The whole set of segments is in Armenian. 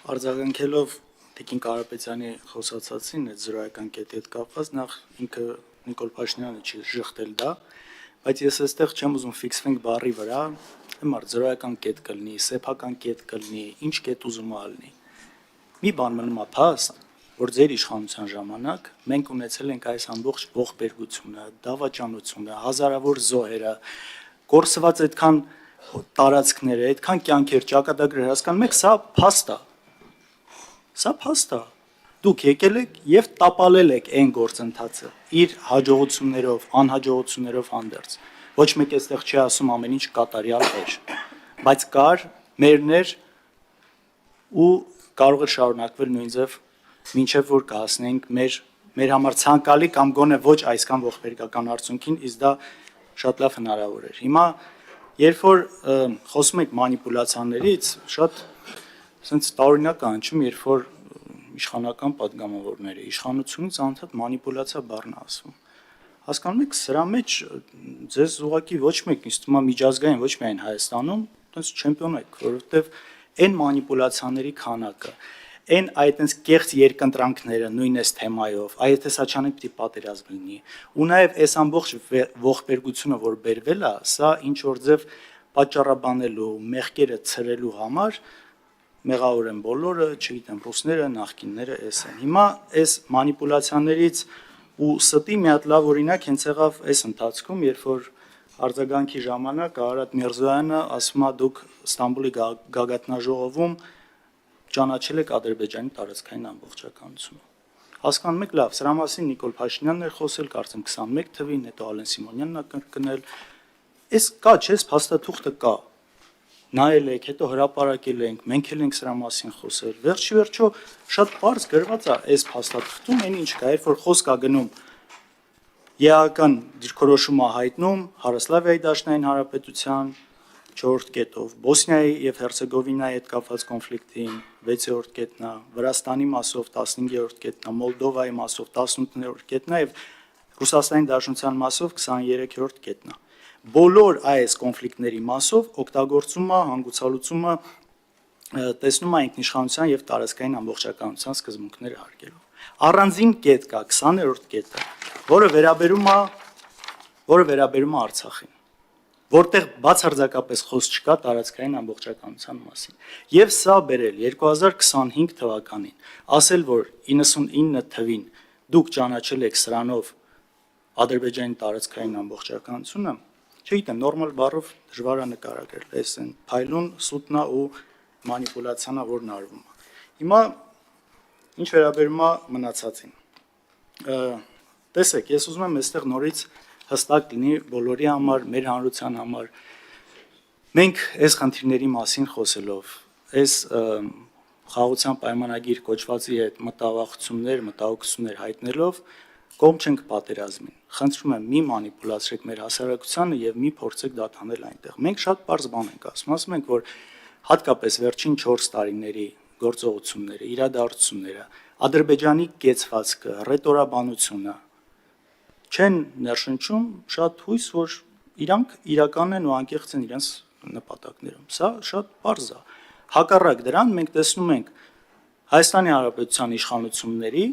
Արձագանքելով Տիկին Կարապետյանի խոսացածին այդ զրոյական կետի հետ կապված նախ ինքը Նիկոլ Փաշինյանը չի ժխտել դա, բայց ես այստեղ չեմ ուզում ֆիքսվենք բառի վրա, հիմա զրոյական կետ կլինի, սեփական կետ կլինի, ինչ կետ ուզում ալնի։ Մի բան մնում է փաստ, որ ձեր իշխանության ժամանակ մենք ունեցել ենք այս ամբողջ ողբերգությունը, դավաճանությունը, հազարավոր զոհերը, կորսված այդքան տարածքները, այդքան կյանքեր, ճակատագրեր հասկանում եք, սա փաստ է։ Սա փաստ է։ Դուք եկել եք եւ տապալել եք այն գործընթացը իր հաջողություններով, անհաջողություններով հանդերձ։ Ոչ մեկ այստեղ չի ասում ամեն ինչ կատարյալ էր, բայց կար մերներ ու կարող է շարունակվել նույնձև մինչև որ կհասնենք մեր համար ցանկալի կամ գոնե ոչ այսքան ողբերգական արդյունքին, իսկ դա շատ լավ հնարավոր էր։ Հիմա երբ որ խոսում եք մանիպուլյացիաներից, շատ sense տարօրինակ անջում, երբ որ իշխանական падգամավորները իշխանությունից անդադ մանիպուլյացիա բառն է ասում։ Հասկանում եք, սրա մեջ ձեզ ուղղակի ոչ մեկ ինձ թվում է միջազգային ոչ միայն Հայաստանում, այնպես չեմպիոն եք, որովհետև այն մանիպուլյացիաների քանակը, այն այդպես կեղծ երկընտրանքները նույն այս թեմայով, այդ եթե սա չանենք պիտի պատերազմ լինի, ու նաև այս ամբողջ ողբերգությունը, որ բերվել է, սա ինչ որ ձև պատճառաբանելու, մեղքերը ցրելու համար մեղավոր են բոլորը, չգիտեմ, ռուսները, նախկինները էս են։ Հիմա այս մանիպուլյացիաներից ու ստի մի հատ լավ օրինակ հենց եղավ այս ընթացքում, երբ որ արձագանքի ժամանակ Արարատ Միրզոյանը ասում է դուք Ստամբուլի գագաթնաժողովում ճանաչել եք Ադրբեջանի տարածքային ամբողջականությունը։ Հասկանում եք, լավ, սրա մասին Նիկոլ Փաշինյանն էր խոսել, կարծեմ 21 թվին, հետո Ալեն Սիմոնյանն ա կրկնել։ Այս կա, չէ՞, փաստաթուղթը կա։ Նայել եք, հետո հրապարակել ենք, մենք էլ ենք սրա մասին խոսել։ Վերջի վերջո շատ բարձ գրված է այս փաստաթղթում, այն ինչ կա, երբ որ խոսք է գնում ԵԱՀ-ական դիրքորոշում է հայտնում Հարասլավիայի Դաշնային Հանրապետության 4-րդ կետով, Բոսնիայի եւ Հերցեգովինայի հետ կապված կոնֆլիկտին 6-րդ կետն է, Վրաստանի մասով 15-րդ կետն է, Մոլդովայի մասով 18-րդ կետն է եւ Ռուսաստանի Դաշնության մասով 23-րդ կետն է։ Բոլոր այս կոնֆլիկտների մասով օգտագործումը, հանգուցալուծումը տեսնում է ինքնիշխանության եւ տարածքային ամբողջականության սկզբունքները հարգելով։ Առանձին կետ կա 20-րդ կետը, որը վերաբերում է Արցախին, որտեղ բացարձակապես խոսք չկա տարածքային ամբողջականության մասին։ Եվ սա բերել 2025 թվականին, ասել, որ 99 թվին դուք ճանաչել եք սրանով Ադրբեջանի տարածքային ամբողջականությունը, չգիտեմ, նորմալ բառով դժվար է նկարագրել, այս են փայլուն, սուտնա ու մանիպուլյացիան, որն արվում է։ Հիմա ինչ վերաբերում է մնացածին։ Տեսեք, ես ուզում եմ այստեղ նորից հստակ լինի բոլորի համար, մեր հանրության համար։ Մենք այս խնդիրների մասին խոսելով, այս խաղաղության պայմանագիր կոչվածի հետ մտավախություններ, մտահոգություններ հայտնելով կողմ չենք պատերազմին։ Խնդրում եմ, մի մանիպուլացրեք մեր հասարակությանը եւ մի փորձեք դատանել այնտեղ։ Մենք շատ པարզ բան ենք ասում ենք, որ հատկապես վերջին 4 տարիների գործողությունները, իրադարձությունները, Ադրբեջանի կեցվածքը, ռետորաբանությունը չեն ներշնչում շատ հույս, որ իրանք իրական են ու անկեղծ են իրենց նպատակներում։ Սա շատ པարզ է։ Հակառակ դրան մենք տեսնում ենք Հայաստանի Հանրապետության իշխանությունների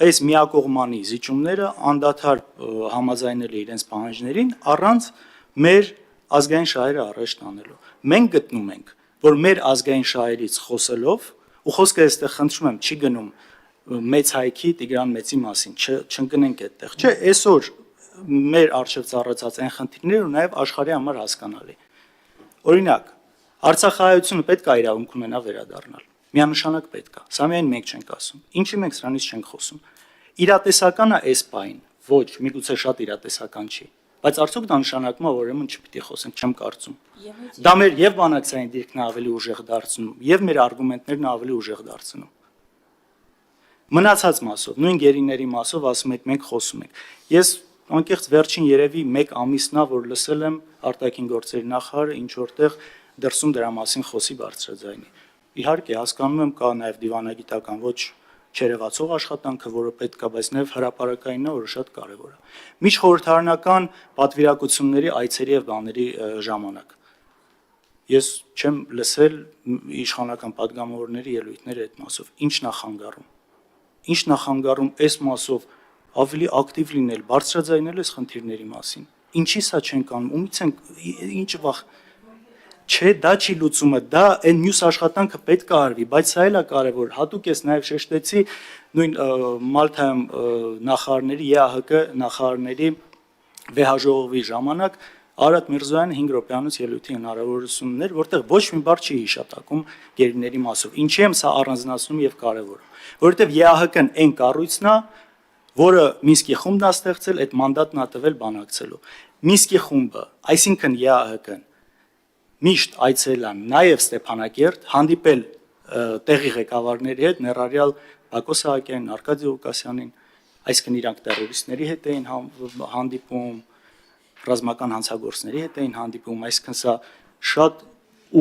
այս միակողմանի զիջումները անդադար համաձայնել է իրենց պահանջներին առանց մեր ազգային շահերը առաջ տանելու։ Մենք գտնում ենք, որ մեր ազգային շահերից խոսելով, ու խոսքը այստեղ խնդրում եմ, չի գնում մեծ հայքի Տիգրան Մեծի մասին, չընկնենք այդտեղ։ Չէ, այսօր մեր արժեվ ծառացած այն խնդիրները ու նաև աշխարհի համար հասկանալի։ Օրինակ, Արցախահայությունը պետք է իրավունք ունենա վերադառնալ։ Միանշանակ պետք է։ Սա միայն մենք չենք ասում։ Ինչի մենք սրանից չենք խոսում։ Իրատեսական է այս պայն, ոչ, միգուցե շատ իրատեսական չի, բայց արդյոք դա նշանակում է, որ ուրեմն չպիտի խոսենք, չեմ կարծում։ Դա մեր եւ բանակցային դիրքն ավելի ուժեղ դարձնում, եւ մեր արգումենտներն ավելի ուժեղ դարձնում։ Մնացած մասով, նույն գերիների մասով ասում եք, մենք խոսում ենք։ Ես անկեղծ վերջին երևի 1 ամիսն է, որ լսել եմ արտաքին գործերի նախարարը ինչ որտեղ դրսում դրա մասին խոսի բարձրաձայնի։ Իհարկե, հասկանում եմ, կա նաև դիվանագիտական ոչ չերևացող աշխատանքը, որը պետք է, բայց նաև հրապարակայինն է, որը շատ կարևոր է։ Միջխորհրդարանական պատվիրակությունների այցերի եւ բաների ժամանակ ես չեմ լսել իշխանական падգամավորների ելույթները այդ մասով։ Ինչ նախանգարում այս մասով ավելի ակտիվ լինել, բարձրաձայնել այս խնդիրների մասին։ Ինչի սա չենք անում, ումից ենք ինչ վախ Չէ, դա չի լուծումը, դա այն մյուս աշխատանքը պետք է արվի, բայց սա էլ է կարևոր։ Հատուկ ես նաև շեշտեցի նույն Մալթայում նախարարների ԵԱՀԿ նախարարների վեհաժողովի ժամանակ Արադ Միրզոյանը 5 րոպեանոց ելույթի հնարավորություն ուներ, որտեղ ոչ մի բառ չի հիշատակում գերիների մասով։ Ինչի եմ սա առանձնացնում եւ կարևոր, որովհետեւ ԵԱՀԿ-ն այն կառույցն է, որը Մինսկի խումբն է ստեղծել, այդ մանդատն է տվել բանակցելու։ Մինսկի խումբը, այսինքն ԵԱՀԿ-ն միշտ այցելան նաև Ստեփանակերտ, հանդիպել տեղի ղեկավարների հետ, ներառյալ Բակո Սահակյանին, Արկադի Ղուկասյանին, այսինքն իրանք տերորիստների հետ էին հանդիպում, ռազմական հանցագործների հետ էին հանդիպում, այսինքն սա շատ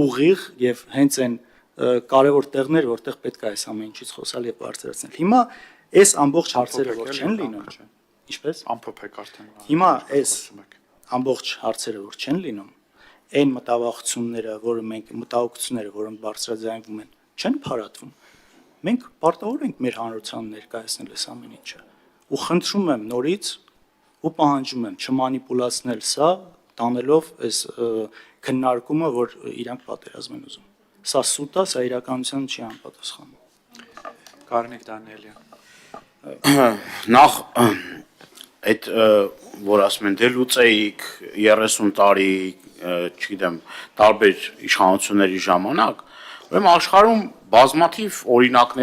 ուղիղ եւ հենց այն կարևոր տեղներ, որտեղ պետք է այս ամեն ինչից խոսալ եւ բարձրացնել։ Հիմա այս ամբողջ հարցերը որ չեն լինում, ինչպես ամփոփեք արդեն։ Հիմա այս ամբողջ հարցերը որ չեն լինում, այն մտավախությունները, մտահոգությունները, որոնք բարձրաձայնվում են, չեն փարատվում։ Մենք պարտավոր ենք մեր հանրությանը ներկայացնել այս ամեն ինչը։ Ու խնդրում եմ նորից ու պահանջում եմ չմանիպուլացնել սա, տանելով այս քննարկումը, որ իրանք պատերազմ են ուզում։ Սա սուտ է, սա իրականությանը չի համապատասխանում։ Կարինեկ Դանիելյան։ Նախ այդ որ ասում են դե լուծեիք 30 տարի, չգիտեմ, տարբեր իշխանությունների ժամանակ, ուրեմն աշխարհում բազմաթիվ օրինակներ